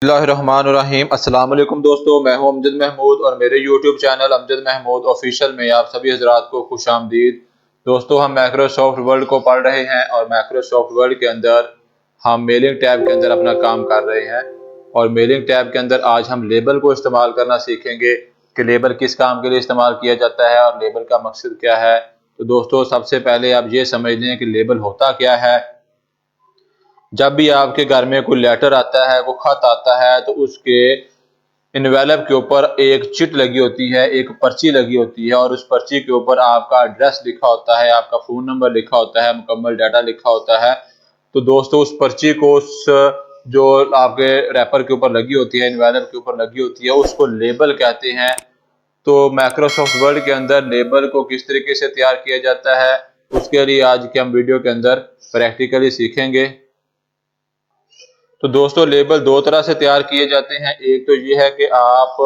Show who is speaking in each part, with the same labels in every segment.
Speaker 1: बिस्मिल्लाहिर्रहमानिर्रहीम। अस्सलाम वालेकुम दोस्तों, मैं हूं अमजद महमूद और मेरे YouTube channel Amjad Mahmood official में आप सभी हजरात को खुशामदीद। दोस्तों, हम माइक्रोसॉफ्ट वर्ड को पढ़ रहे हैं और माइक्रोसॉफ्ट वर्ड के अंदर हम मेलिंग टैब के अंदर अपना काम कर रहे हैं। और मेलिंग टैब के अंदर आज हम लेबल को इस्तेमाल करना सीखेंगे कि लेबल किस काम के लिए इस्तेमाल किया जाता है और लेबल का मकसद क्या है। तो दोस्तों, सबसे पहले आप ये समझ लें कि लेबल होता क्या है। जब भी आपके घर में कोई लेटर आता है, कोई खत आता है, तो उसके इन्वेलप के ऊपर एक चिट लगी होती है, एक पर्ची लगी होती है और उस पर्ची के ऊपर आपका एड्रेस लिखा होता है, आपका फ़ोन नंबर लिखा होता है, मुकम्मल डाटा लिखा होता है। तो दोस्तों, उस पर्ची को उस जो आपके रैपर के ऊपर लगी होती है, इन्वेलप के ऊपर लगी होती है, उसको लेबल कहते हैं। तो माइक्रोसॉफ्ट वर्ड के अंदर लेबल को किस तरीके से तैयार किया जाता है, उसके लिए आज के हम वीडियो के अंदर प्रैक्टिकली सीखेंगे। तो दोस्तों, लेबल दो तरह से तैयार किए जाते हैं। एक तो ये है कि आप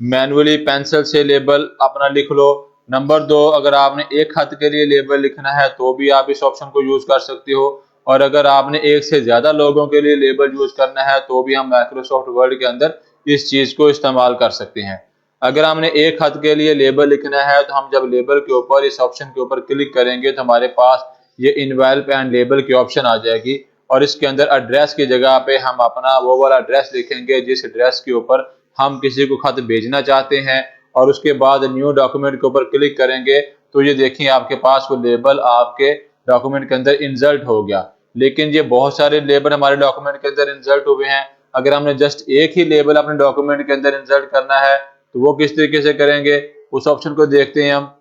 Speaker 1: मैनुअली पेंसिल से लेबल अपना लिख लो। नंबर दो, अगर आपने एक खत के लिए लेबल लिखना है तो भी आप इस ऑप्शन को यूज कर सकते हो। और अगर आपने एक से ज्यादा लोगों के लिए लेबल यूज करना है तो भी हम माइक्रोसॉफ्ट वर्ड के अंदर इस चीज को इस्तेमाल कर सकते हैं। अगर हमने एक खत के लिए लेबल लिखना है तो हम जब लेबल के ऊपर इस ऑप्शन के ऊपर क्लिक करेंगे तो हमारे पास ये इनवेलप एंड लेबल की ऑप्शन आ जाएगी। और इसके अंदर एड्रेस की जगह पे हम अपना वो वाला एड्रेस लिखेंगे जिस एड्रेस के ऊपर हम किसी को खत भेजना चाहते हैं। और उसके बाद न्यू डॉक्यूमेंट के ऊपर क्लिक करेंगे तो ये देखिए आपके पास वो लेबल आपके डॉक्यूमेंट के अंदर इंसर्ट हो गया। लेकिन ये बहुत सारे लेबल हमारे डॉक्यूमेंट के अंदर इंसर्ट हुए हैं। अगर हमने जस्ट एक ही लेबल अपने डॉक्यूमेंट के अंदर इंसर्ट करना है तो वो किस तरीके से करेंगे, उस ऑप्शन को देखते हैं हम।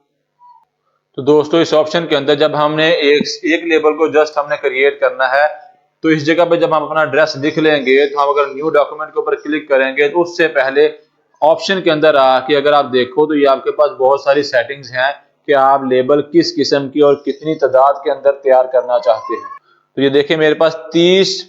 Speaker 1: तो दोस्तों, इस ऑप्शन के अंदर जब हमने एक लेबल को जस्ट हमने क्रिएट करना है तो इस जगह पे जब हम अपना एड्रेस लिख लेंगे तो हम अगर न्यू डॉक्यूमेंट के ऊपर क्लिक करेंगे तो उससे पहले ऑप्शन के अंदर आके अगर आप देखो तो ये आपके पास बहुत सारी सेटिंग्स हैं कि आप लेबल किस किस्म की और कितनी तादाद के अंदर तैयार करना चाहते हैं। तो ये देखिए मेरे पास 30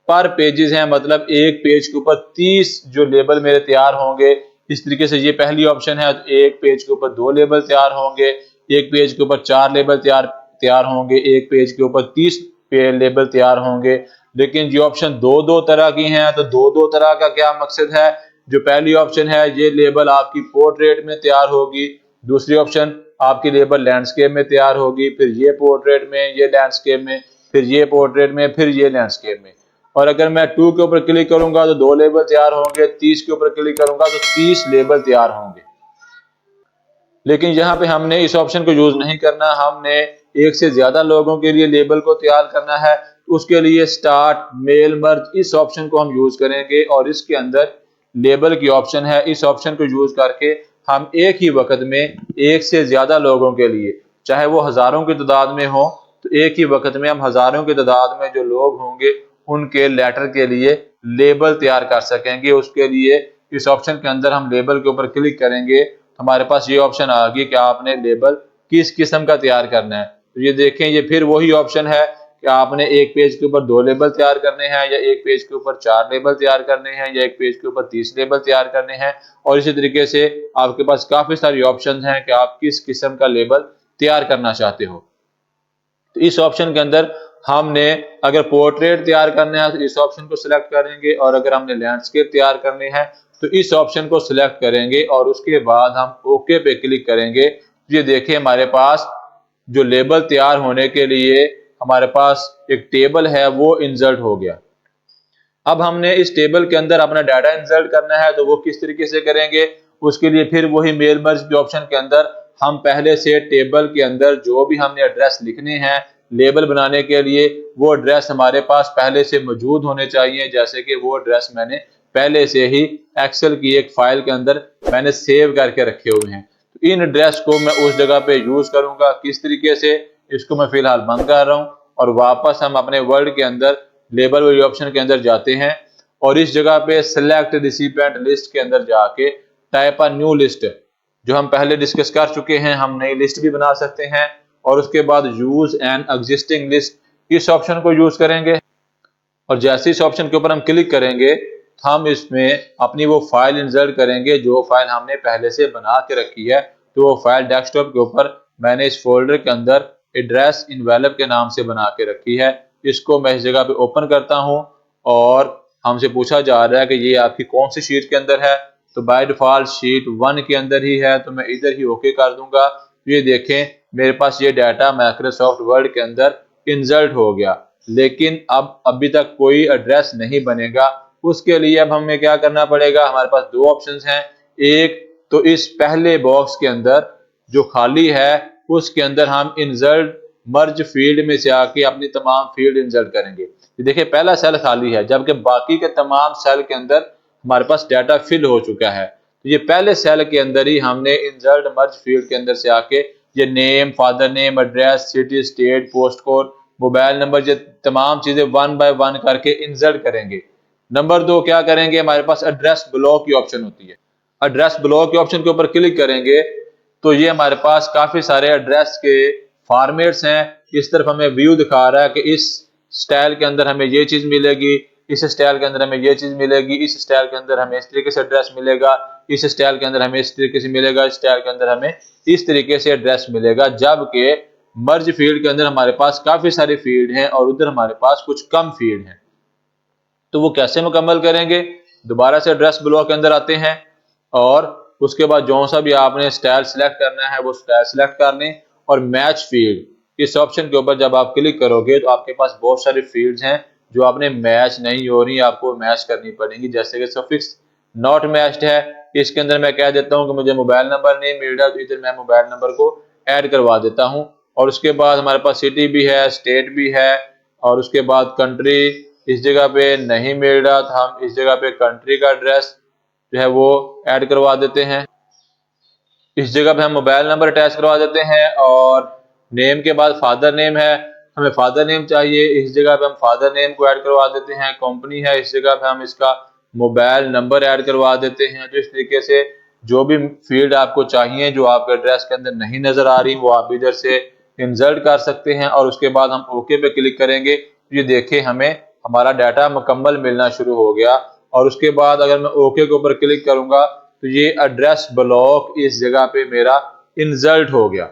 Speaker 1: पर पेजेस हैं, मतलब एक पेज के ऊपर 30 जो लेबल मेरे तैयार होंगे। इस तरीके से ये पहली ऑप्शन है। एक पेज के ऊपर 2 लेबल तैयार होंगे, एक पेज के ऊपर 4 लेबल तैयार तैयार होंगे, एक पेज के ऊपर 30 लेबल तैयार होंगे। लेकिन ये ऑप्शन दो दो तरह की हैं। तो दो दो तरह का क्या मकसद है। जो पहली ऑप्शन है, ये लेबल आपकी पोर्ट्रेट में तैयार होगी। दूसरी ऑप्शन आपकी लेबल लैंडस्केप में तैयार होगी, फिर ये पोर्ट्रेट में, ये लैंडस्केप में, फिर ये पोर्ट्रेट में, फिर ये लैंडस्केप में। और अगर मैं 2 के ऊपर क्लिक करूंगा तो 2 लेबल तैयार होंगे, 30 के ऊपर क्लिक करूंगा तो 30 लेबल तैयार होंगे। लेकिन यहाँ पे हमने इस ऑप्शन को यूज नहीं करना, हमने एक से ज्यादा लोगों के लिए लेबल को तैयार करना है। तो उसके लिए स्टार्ट मेल मर्ज इस ऑप्शन को हम यूज करेंगे और इसके अंदर लेबल की ऑप्शन है। इस ऑप्शन को यूज करके हम एक ही वक्त में एक से ज्यादा लोगों के लिए, चाहे वो हजारों की तादाद में हो, तो एक ही वक्त में हम हजारों की तादाद में जो लोग होंगे उनके लेटर के लिए लेबल तैयार कर सकेंगे। उसके लिए इस ऑप्शन के अंदर हम लेबल के ऊपर क्लिक करेंगे, हमारे पास ये ऑप्शन आ गई कि आपने लेबल किस किस्म का तैयार करना है। तो ये देखें, ये फिर वही ऑप्शन है कि आपने एक पेज के ऊपर 2 लेबल तैयार करने हैं, या एक पेज के ऊपर 4 लेबल तैयार करने हैं, या एक पेज के ऊपर 30 लेबल तैयार करने हैं। और इसी तरीके से आपके पास काफी सारी ऑप्शन हैं कि आप किस किस्म का लेबल तैयार करना चाहते हो। तो इस ऑप्शन के अंदर हमने अगर पोर्ट्रेट तैयार करना है तो इस ऑप्शन को सिलेक्ट करेंगे, और अगर हमने लैंडस्केप तैयार करने हैं तो इस ऑप्शन को सिलेक्ट करेंगे और उसके बाद हम ओके पे क्लिक करेंगे। ये देखिए हमारे पास जो लेबल तैयार होने के लिए हमारे पास एक टेबल है वो इंसर्ट हो गया। अब हमने इस टेबल के अंदर अपना डाटा इंसर्ट करना है, तो वो किस तरीके से करेंगे। उसके लिए फिर वही मेल मर्ज के ऑप्शन के अंदर हम पहले से टेबल के अंदर जो भी हमने एड्रेस लिखने हैं लेबल बनाने के लिए, वो एड्रेस हमारे पास पहले से मौजूद होने चाहिए। जैसे कि वो एड्रेस मैंने पहले से ही एक्सेल की एक फाइल के अंदर मैंने सेव करके रखे हुए हैं। तो इन एड्रेस को मैं उस जगह पे यूज करूंगा। किस तरीके से, इसको मैं फिलहाल बंद कर रहा हूं और वापस हम अपने वर्ड के अंदर लेबल वाली ऑप्शन के अंदर जाते हैं और इस जगह पे सिलेक्ट रिसिपिएंट लिस्ट के अंदर जाके टाइप अ न्यू लिस्ट, जो हम पहले डिस्कस कर चुके हैं, हम नई लिस्ट भी बना सकते हैं। और उसके बाद यूज एन एग्जिस्टिंग लिस्ट इस ऑप्शन को यूज करेंगे और जैसे इस ऑप्शन के ऊपर हम क्लिक करेंगे हम इसमें अपनी वो फाइल इंसर्ट करेंगे जो फाइल हमने पहले से बना के रखी है। तो वो फाइल डेस्कटॉप के ऊपर मैंने इस फोल्डर के अंदर एड्रेस इनवेलप के नाम से बना के रखी है। इसको मैं इस जगह पे ओपन करता हूं और हमसे पूछा जा रहा है कि ये आपकी कौन सी शीट के अंदर है, तो बाय डिफॉल्ट शीट 1 के अंदर ही है, तो मैं इधर ही ओके कर दूंगा। ये देखें मेरे पास ये डाटा माइक्रोसॉफ्ट वर्ड के अंदर इंसर्ट हो गया, लेकिन अब अभी तक कोई एड्रेस नहीं बनेगा। उसके लिए अब हमें क्या करना पड़ेगा, हमारे पास दो ऑप्शंस हैं। एक तो इस पहले बॉक्स के अंदर जो खाली है उसके अंदर हम इंसर्ट मर्ज फील्ड में से आके अपनी तमाम फील्ड इंसर्ट करेंगे। ये देखिए पहला सेल खाली है, जबकि बाकी के तमाम सेल के अंदर हमारे पास डाटा फिल हो चुका है। तो ये पहले सेल के अंदर ही हमने इंसर्ट मर्ज फील्ड के अंदर से आके ये name, father name, address, city, state, post code, mobile number, ये तमाम चीजें 1 बाय 1 करके इंसर्ट करेंगे। नंबर 2 क्या करेंगे, हमारे पास एड्रेस ब्लॉक की ऑप्शन होती है। एड्रेस ब्लॉक के ऑप्शन के ऊपर क्लिक करेंगे तो ये हमारे पास काफी सारे एड्रेस के फॉर्मेट्स हैं। इस तरफ हमें व्यू दिखा रहा है कि इस स्टाइल के अंदर हमें ये चीज मिलेगी, इस स्टाइल के अंदर हमें ये चीज मिलेगी, इस स्टाइल के अंदर हमें इस तरीके से एड्रेस मिलेगा, इस स्टाइल के अंदर हमें इस तरीके से मिलेगा, इस स्टाइल के अंदर हमें इस तरीके से एड्रेस मिलेगा। जबकि मर्ज फील्ड के अंदर हमारे पास काफी सारी फील्ड हैं और उधर हमारे पास कुछ कम फील्ड हैं। तो वो कैसे मुकम्मल करेंगे, दोबारा से एड्रेस ब्लॉक के अंदर आते हैं और उसके बाद जो सा भी आपने स्टाइल सिलेक्ट करना है वो स्टाइल सिलेक्ट कर लें और मैच फील्ड इस ऑप्शन के ऊपर जब आप क्लिक करोगे तो आपके पास बहुत सारी फील्ड्स हैं जो आपने मैच नहीं हो रही, आपको मैच करनी पड़ेंगी। जैसे कि सफिक्स नॉट मैच्ड है, इसके अंदर मैं कह देता हूं कि मुझे मोबाइल नंबर नहीं मिल रहा, तो इधर मैं मोबाइल नंबर को ऐड करवा देता हूं। और उसके बाद हमारे पास सिटी भी है, स्टेट भी है, और उसके बाद कंट्री इस जगह पे नहीं मिल रहा, तो हम इस जगह पे कंट्री का एड्रेस जो है वो ऐड करवा देते हैं। इस जगह पे हम मोबाइल नंबर अटैच करवा देते हैं और नेम के बाद फादर नेम है, हमें फादर नेम चाहिए, इस जगह पे हम फादर नेम को ऐड करवा देते हैं। कंपनी है, इस जगह पे हम इसका मोबाइल नंबर ऐड करवा देते हैं। तो इस तरीके से जो भी फील्ड आपको चाहिए जो आपके एड्रेस के अंदर नहीं नजर आ रही वो आप इधर से इंसर्ट कर सकते हैं और उसके बाद हम ओके पे क्लिक करेंगे। ये देखें हमें हमारा डाटा मुकम्मल मिलना शुरू हो गया। और उसके बाद अगर मैं ओके के ऊपर क्लिक करूंगा तो ये एड्रेस ब्लॉक इस जगह पे मेरा इंसर्ट हो गया।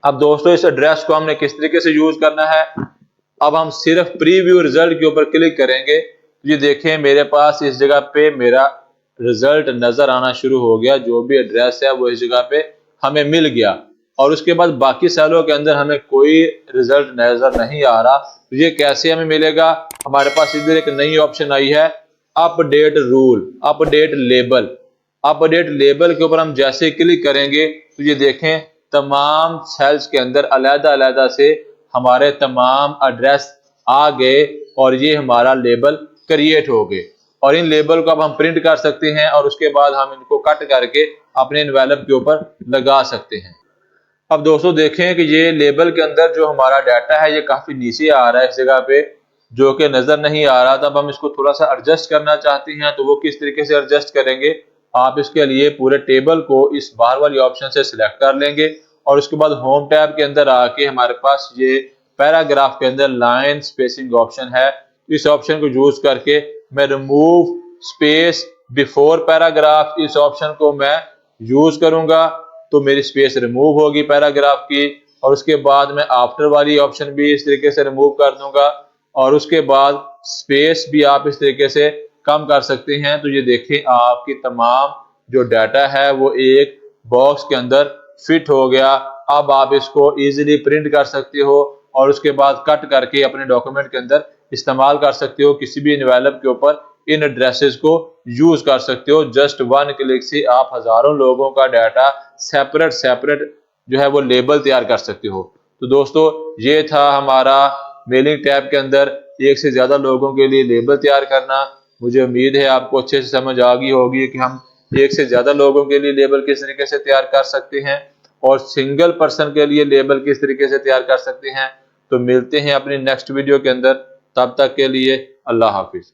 Speaker 1: अब दोस्तों इस एड्रेस को हमने किस तरीके से यूज करना है, अब हम सिर्फ प्रीव्यू रिजल्ट के ऊपर क्लिक करेंगे। ये देखें मेरे पास इस जगह पे मेरा रिजल्ट नजर आना शुरू हो गया, जो भी एड्रेस है वो इस जगह पे हमें मिल गया। और उसके बाद बाकी सेलों के अंदर हमें कोई रिजल्ट नजर नहीं आ रहा। तो ये कैसे हमें मिलेगा, हमारे पास इधर एक नई ऑप्शन आई है update rule, update label. Update label के ऊपर हम जैसे क्लिक करेंगे तो ये देखें तमाम सेल्स के अंदर अलग-अलग से हमारे तमाम एड्रेस आ गए और ये हमारा लेबल क्रिएट हो गए। और इन लेबल को अब हम प्रिंट कर सकते हैं और उसके बाद हम इनको कट करके अपने एनवेलप के ऊपर लगा सकते हैं। अब दोस्तों देखें कि ये लेबल के अंदर जो हमारा डाटा है ये काफी नीचे आ रहा है इस जगह पे, जो कि नजर नहीं आ रहा। तब हम इसको थोड़ा सा एडजस्ट करना चाहते हैं, तो वो किस तरीके से एडजस्ट करेंगे, आप इसके लिए पूरे टेबल को इस बाहर वाली ऑप्शन से सिलेक्ट कर लेंगे और उसके बाद होम टैब के अंदर आके हमारे पास ये पैराग्राफ के अंदर लाइन स्पेसिंग ऑप्शन है। इस ऑप्शन को यूज करके मैं रिमूव स्पेस बिफोर पैराग्राफ इस ऑप्शन को मैं यूज करूंगा तो मेरी स्पेस रिमूव होगी पैराग्राफ की। और उसके बाद मैं आफ्टर वाली ऑप्शन भी इस तरीके से रिमूव कर दूंगा और उसके बाद स्पेस भी आप इस तरीके से कम कर सकते हैं। तो ये देखें आपकी तमाम जो डाटा है वो एक बॉक्स के अंदर फिट हो गया। अब आप इसको इजीली प्रिंट कर सकते हो और उसके बाद कट करके अपने डॉक्यूमेंट के अंदर इस्तेमाल कर सकते हो। किसी भी एनवेलप के ऊपर इन एड्रेसेस को यूज कर सकते हो। जस्ट 1 क्लिक से आप हजारों लोगों का डाटा सेपरेट जो है वो लेबल तैयार कर सकते हो। तो दोस्तों ये था हमारा मेलिंग टैब के अंदर एक से ज्यादा लोगों के लिए लेबल तैयार करना। मुझे उम्मीद है आपको अच्छे से समझ आ गई होगी कि हम एक से ज्यादा लोगों के लिए लेबल किस तरीके से तैयार कर सकते हैं और सिंगल पर्सन के लिए लेबल किस तरीके से तैयार कर सकते हैं। तो मिलते हैं अपनी नेक्स्ट वीडियो के अंदर, तब तक के लिए अल्लाह हाफिज।